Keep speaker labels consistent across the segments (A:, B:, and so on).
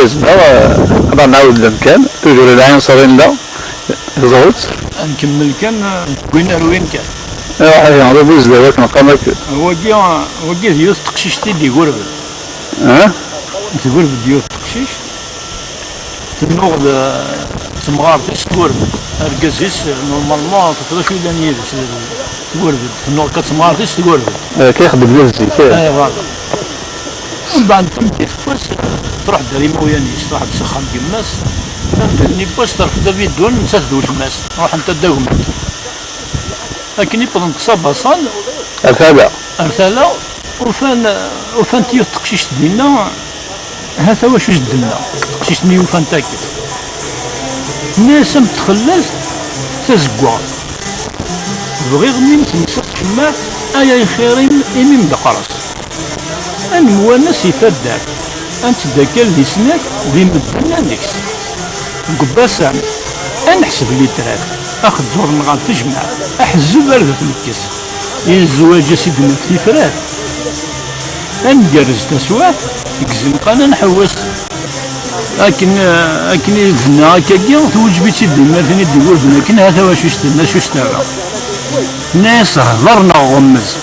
A: جازنا راه نعاود المكان توجور العين صارين لا زوج
B: نكمل كان وين وين كان
A: واحد هذا بوز دابا كنقامك
B: هو ديال التقشيش تيدي يقرب تقرب ديال التقشيش تنوض تمغار تقرب الكازيس نورمالمون تقدر شويه دانيال تقرب تنوض كتمغار تقرب
A: كيخدم بلا الزيت
B: فوالا ومن بعد تمتيخ تروح داري مويانيس تروح تسخن كماس فهمتني باش ترفد بيدون تسدو الماس روح انت داوم لكن يبقى نتصاب صال وفان تيو تقشيش دينا هذا واش جدنا تقشيش نيو فان تاكل الناس متخلص تزقوا بغي غني نتمسك كما ايا خيرين امين دقرس ان موانس يفدك انت داكال اللي سناك دي مدنا ديكس قباسان انحسب لي تراك اخذ زور نغال تجمع احزو برد في الكيس الزواج سيدنا في فراد انجرز تسواف يكزن قانا نحوس لكن يزنا هكاكي توجبي تيدي مثلا يدور لكن هذا واش يشتنا شو اشترى ناس هضرنا غمز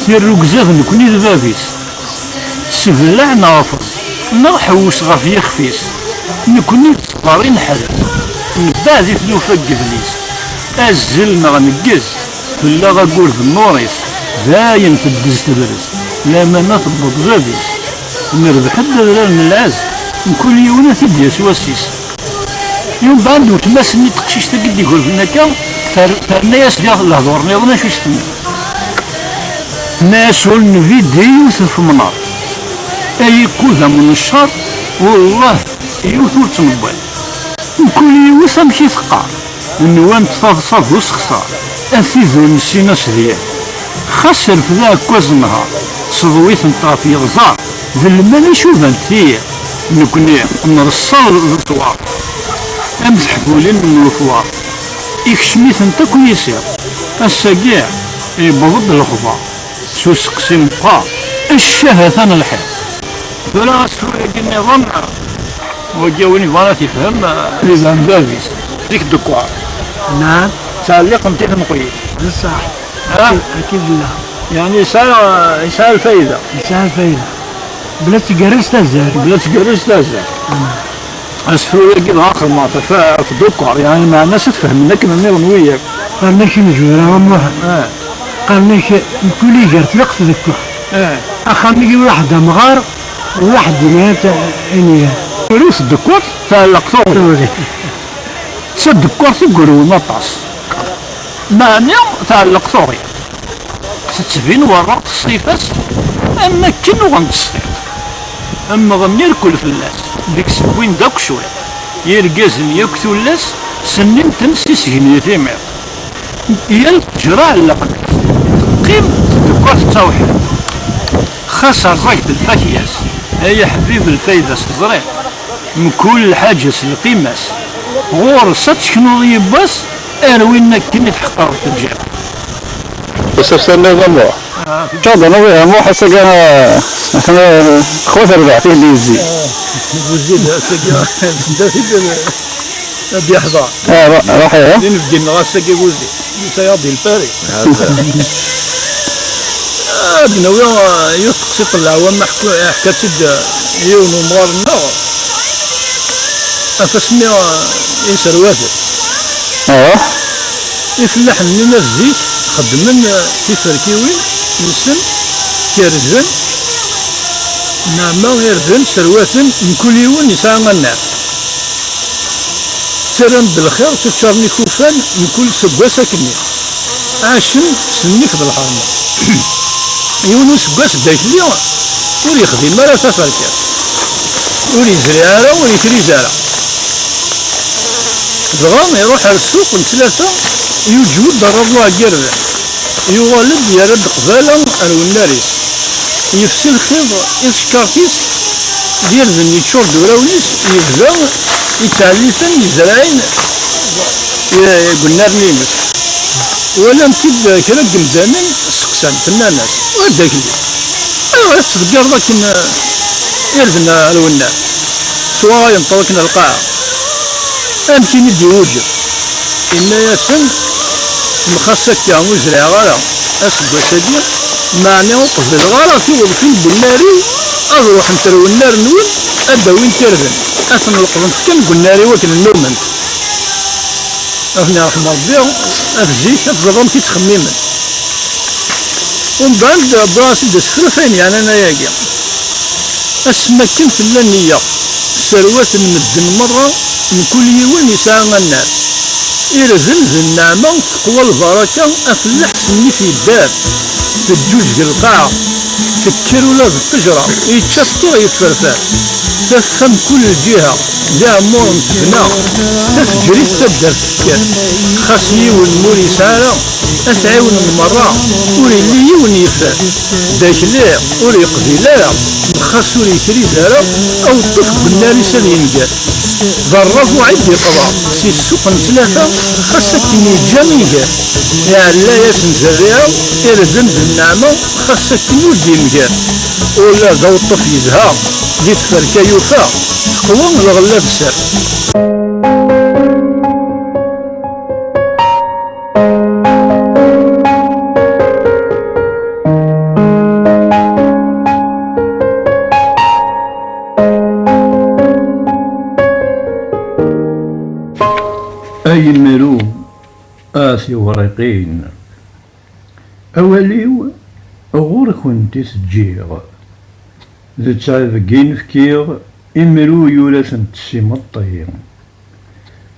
B: سير ركزاف نكوني ذبابيس سبلع نافص نحوس غاف يخفيس نكوني تصبرين حدث نبدا ذي فلوفا قبليس أزل نغنقز فلا غاقول في النوريس داين تدز تبرز لا ما نطبط غاديس نربح الدرار من العز نكون يونا تدي سواسيس يوم بعد وتماسني تقشيش تقد يقول فينا كام ترنا ياسبيا الهضور نيضنا شو يستنى ناس والنفيديو في منار اي كوذا من الشر والله يوثور تنبال نكون يوثا مشي ثقار النوام تفضصف وسخصار أثيذو نسينا سديان خسر في ذاك كوز النهار صدويت نطاف يغزار ذا المال يشوفان فيه نكوني نرصال الطوار امسح بولين من الفوار يكشميت انت كون يسير الساقيع يبغض الخضار سو سقسي مبقى الشهثان الحيط فلا سوية قلني ظن وجاوني فانا تفهم إذا مبابيس ديك الدكوار
C: نعم
B: تعليق متيح نقوي
C: بصح اكيد لا
B: يعني يسال الفايده
C: بلا تقرص
B: تازال اسفل كي اخر ما في الدكوار يعني مع الناس تفهم لكن انا وياك
C: قالنا شي مجوره والله قالنا شي كل جرت لقت ذكر اخمي واحد مغار وواحد دينات اني
B: فلوس الدكوار تعلقتو تسد الكور تقولوا نطاس مانع تعلق ثوري تتبين وراء الصيفاس اما كنو غنتصيف اما غني الكل فلاس ديك سوين داك شوي يرقازن يكثو اللاس سنين تنسي سجني ثمير يال جراع لقناس قيم الكور التوحيد خسر زايد الفاكياس هيا حبيب الفايدة صغير من كل حاجة القيماس غور ستشكنو يباس اروينا كني تحقر التجار
A: بس استنى ضمو شاطر نبيها مو حسا احنا خوث ربع فيه اللي يزي
B: وزيد ساقيا دي حضار
A: راح يا
B: نبدي نغا ساقيا وزي سياضي الباري بنويا يتقسط العوام حكات يونو مغار النار أفسني يسر وافد يفلح لنا الزيت خدمن تفركيوي نسن كيرزن نعم يرزن سرواتن من كل يوم يسعى النار ترن بالخير تتشرني كوفان من كل سباسة كني عاشن سنيك بالحرمة يونو سباس دايت اليوم ولي يخدم مرة تفركات ولي زريارة ولي كريزارة دغام يروح على السوق ثلاثة يوجود ضربوا قرده يولد يرد قباله الوناريس يفسل خيض يسكارتيس ديال ذن يتشور دوراونيس يبدا يتعليثن يزرعين قلنا رنيمس ولا مكيد كلا قمزانين سقسان فناناس وداك اللي ايوا تصدقر ذاك يردنا الونار سوا ينطلقنا القاعة أمكن يدي وجه إما ياسن مخصك يا مزرع غالا أسبوع سديا معني وقف الغالا في وضفين بالناري أروح نترو النار نون أبدا وين تردن أثنى القرن كم قلنا لي وكن النومن أثنى رحمة ربي أفزيك أفضل كي تخميمن ومن بعد براسي دسخل فين يعني أنا ياقي أسمى كم في اللنية سروات المدن مرة من كل يوم يسعى الناس إرزن ذي النعمة تقوى البركة أفلح سني في الدار في الجوج القاعة تكر ولا بالتجرة يتشطر يتفرفر تفهم كل جهة لا أمور متبنى تفجري تبدأ تفكر خاصي والموري سارة أتعاون المرة وري اللي يون يفر داك لا وري يقضي لا خاص وري يكري زارة أو الطفل بالنار يسال ينقال ضرب وعدي قضاء سي السوق ثلاثة خاصك كني جاميقال يعني لا ياسن زريعة إرزن بالنعمة خاصك كني ودي مقال ولا ذو الطفل يزهى دي تفركا يوفا تقوى الغلا بسر
D: أي مرو آسي ورقين أوليو غور كنتي سجيغ ذي تعذقين فكيغ إمرو يولاسن تسيمطين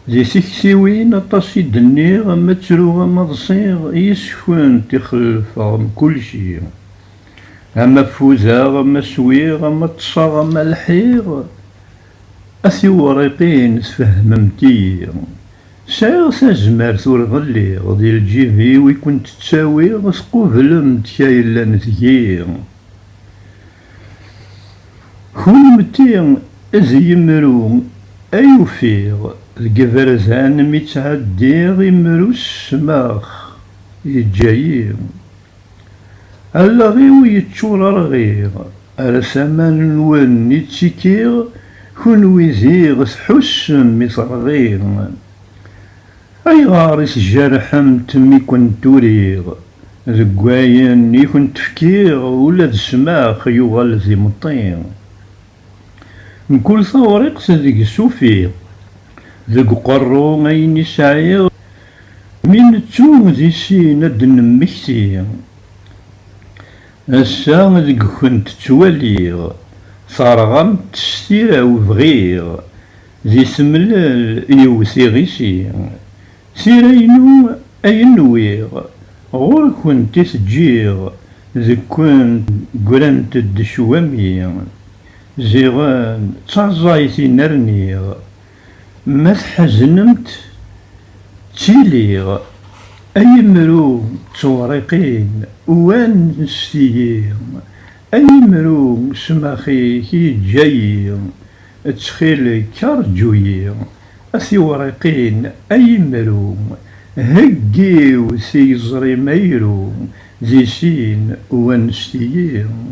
D: ذي سكسيوين أطاسي دنيغ متروغ مضصيغ يسكون تخلف من كل شيء أما فوزاغ أما سويغ أما تصاغ أما الحيغ أثي ورقين سفهممتي سايغ سازمار ثور غليغ دي الجيفي ويكون تتساويغ سقوبلم تكايلا نتيغ كنمتي أزي مرو أيوفيغ القفرزان ميتعديغ يمرو السماخ يجايغ ألاغيو يتشور رغيغ أرسامان نوان يتسيكيغ كونوي زيغ سحسم مصرغيغ أي غارس جرحم تمي كنت توريغ ذقواين يكون تفكير ولا السماخ يغال زي مطيغ من كل ثورق ذيك السوفيغ ذيك قرو غين يسعيغ من تسوم ذي سين دن مكسيغ السا ذيك كنت تواليغ صارغم تستير وبغيغ ذي سملال يوسي غيسيغ سيرينو أي نويغ غور كنت تجيغ ذي كنت قرنت الدشوامي زيغان تعزايتي نرنيغ ما تحزنمت تيليغ أي مرو توريقين وان نستيغ أي مرو سماخي كي جايغ تخيل كارجويغ أثي ورقين أي مرو هقيو سيزري ميرو زي سين ونستيين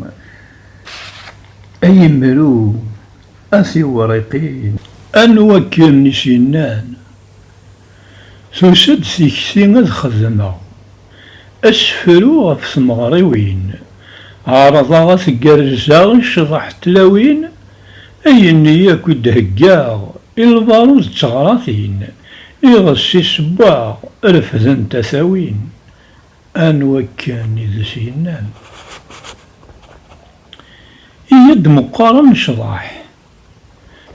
D: أي مرو أثي ورقين أنوكل نسينان سوسد سيكسين أذ خدمة أسفرو غف ثمغريوين عرضا غف قرزا شضح تلاوين أي النية كد هقاغ البارود تغراثين يغسي سباغ رفذن تثاوين أنوكان إذا سينان يد مقارن شضاح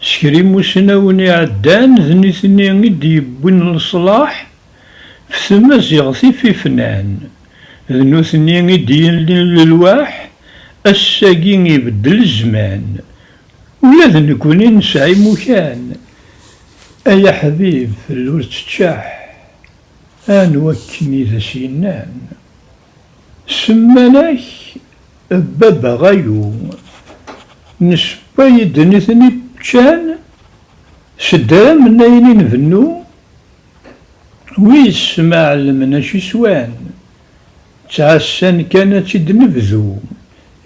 D: سكري مسناوني عدان ذني ثني غد يبون الصلاح فثما زيغثي في فنان ذنو ثني غد للواح الساقين يبدل الزمان ولا ذنكوني نسعي مكان أيا حبيب في الورد تشاح أنوكني ذا سينان سماناك بابا غايو نسبا يدنثني بشان سدرا من أين نفنو ويسمع لمنا شي سوان تعسان كانت يدنفذو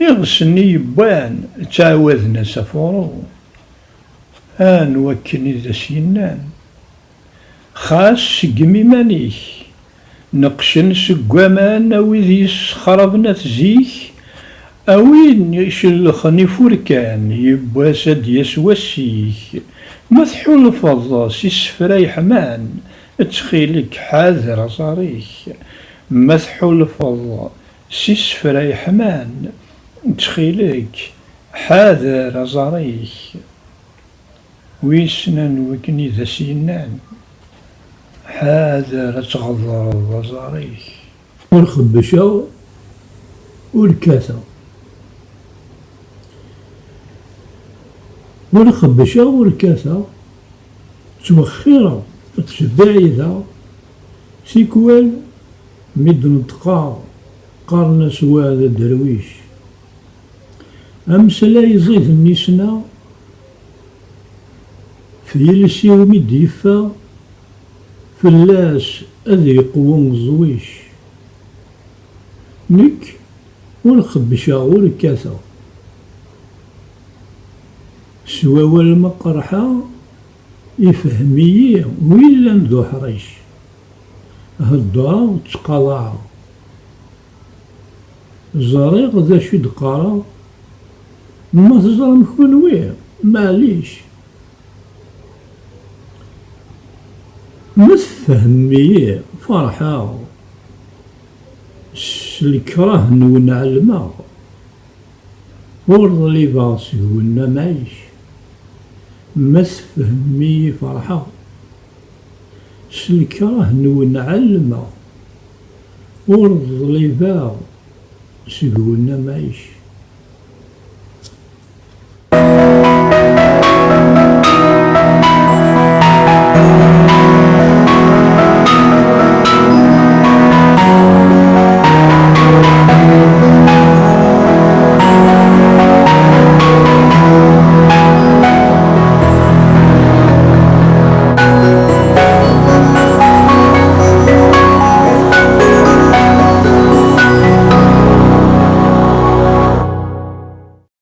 D: يغسني يبان تعاوذنا سفورو آن وكن إذا سينان خاص سقمي مانيك نقشن سقوامان وذي خربنا تزيك أوين يشلخني فوركان يبواسد يسوسيك مثحو الفضة سيسفراي حمان تخيلك حاذر صاريك مثحو الفضة سيسفراي حمان تخيلك حاذر صاريك ويسنان وكن إذا سينان حاذر تغضر البصاريك
B: والخبشة والكاثة والخبشة والكاثة توخيرة تبعيدة سيكوال مدن تقار قارنا سواد الدرويش أمسلا يزيد النسنا في يلسي ومد يفا فلاس أذي قوم الزويش نك والخبشة والكاثة سوا المقرحة يفهميه ويلا ذو حريش هالدرا وتقاضعها زريق ذا شد قارا ما تزرم كونويه معليش متفهميه فرحة الكراه ونعلمه ورد لي باسي ونمعيش متفهمي فرحة الكراه ونعلمه ورد لي باسي ونمعيش